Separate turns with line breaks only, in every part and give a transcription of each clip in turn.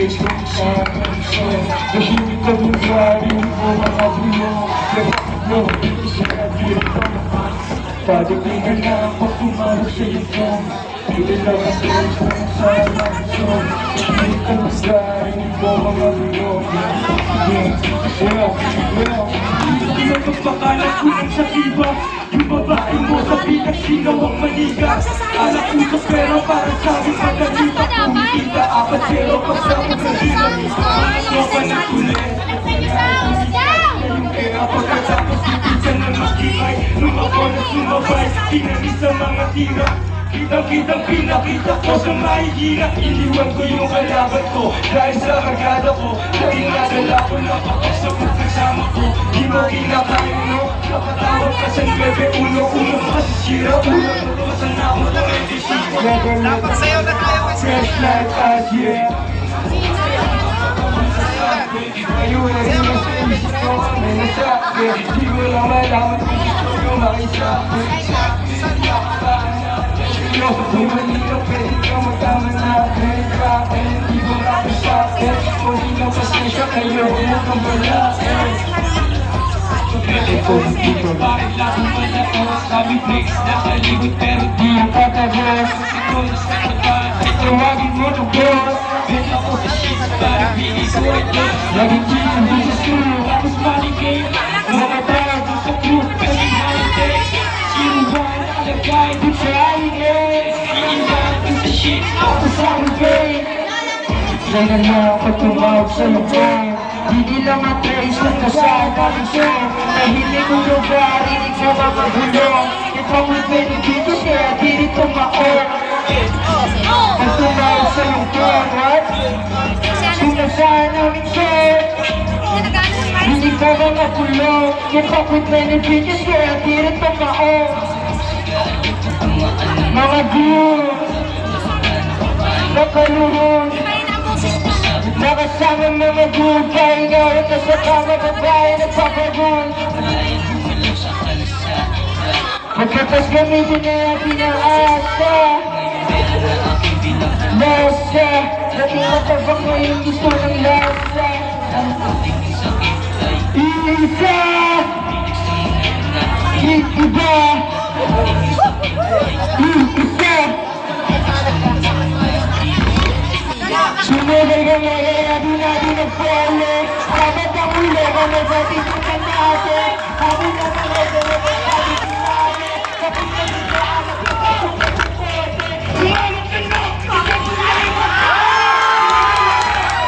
matrace kung saan ang siya. Nahimik ka rin sa rin mo mga bulo. Pero dito siya dito. Padalingan na ako pumarap sa ito. Hindi lang ang trace kung saan ang siya. Nahimik ka rin sa rin mo mga bulo. Hindi na magpakalat kung sa iba. Yung babae mo sa pinagsigaw ang maniga. Anak utos pero para sa akin pagkalita. Kumikita 4-0 pag sa pagkakita. Sopa na tulit. Yung pera pagkatapos ipinsan ng makikay. Nung ako na sumabay, tinalis sa mga tira. Kitang-kitang pinakita ko sa mahihina. Iniwan ko yung kalaban ko dahil sa kagada ko. Dahil nadala ko na pakasabot kasama ko. Di mo kinakain no, napatawag ka sa 9-1-1. Masisira ulo mo to sa namo ng edisyon.
Napagsayaw na tayo kasi
Fresh like us, yeah. Ngayon na rin mas isip ko may nasabi. Di ko lang malaman kung gusto nyo makisa. Kung manila pwede ka magtama natin. Bakit hindi ko rapin sa'kin? Kung di na pasensya kayo, huwag kang balakin.
Pwede ko dito, bakit lang malaos? Kami breaks, nakaligod pero di ang patagos. Ikaw na sa tapat, ay tawagin mo ng boss. Bet ako sa shit, parang bigay ko ito. Laging chill, hindi sa school, tapos maligay. Mga tawag mo sa group, kasi holiday. Sinuwan, alagay, dun sa holiday. Iiwan ko sa shit, ako sa holiday.
Kaya na ako tumawag sa lugar. Di nila matrace kung nasaan ang siya. Nahilig kong lugar, rinig mo mga bulong. Ipamod benefits kaya di rin tumaon. Ang tumawag sa lugar, what? Kung nasaan ang siya. Rinig mo mga bulong. Ipamod benefits kaya di rin tumaon. Mga bulong nakaluhon. Nakasama mga bukay, ngawit na sa kama babae nagpapagod. Pagkatas gamitin na natin ang asa. Lasa, dating matabak mo yung gusto ng lasa. Isa, iba, isa. Sumugay ka mga di natin nagpole. Sabat ang ulo ka na sa titipan natin. Sabi na mga dalawa ka natin natin. Kapit na dito ang pagkakapagpapete. Iyalit ka na! Ikagulay mo!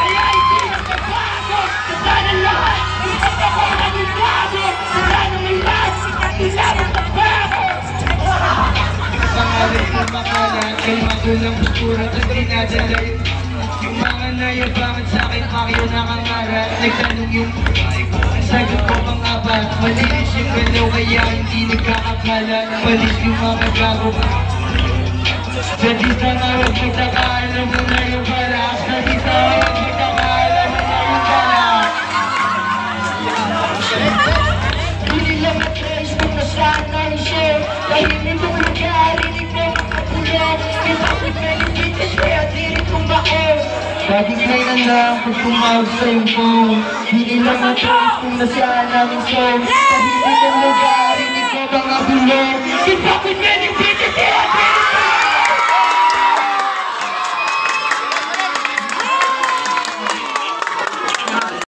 Iyalit ka na bago! Sa ng lahat! Ikat ako na may bago! Sa ng may lahat! Ilaban ka bago!
Pangalan ko makalan, kay magulang bukurat at dinadalay. Yung mga nayabangan sa'kin, makyo nakangaral. Nagtanong yung buhay ko, ang sagot ko mga ba? Malinis yung galaw kaya hindi nagkakakala. Palis yung mga gago. Sa dito na huwag magkakaalam mo na yung balak. Sa dito na huwag magkakaalam mo na yung balak.
Hindi lang matrace kung nasaan ang siya. Tahimik kong lugar, rinig mo mga bulong. Ipapit benefits kaya di rin tumaon. Laging kaya lang kung tumawag sa iyong phone. Hindi lang matrace kung nasaan ang song. Tahimik ang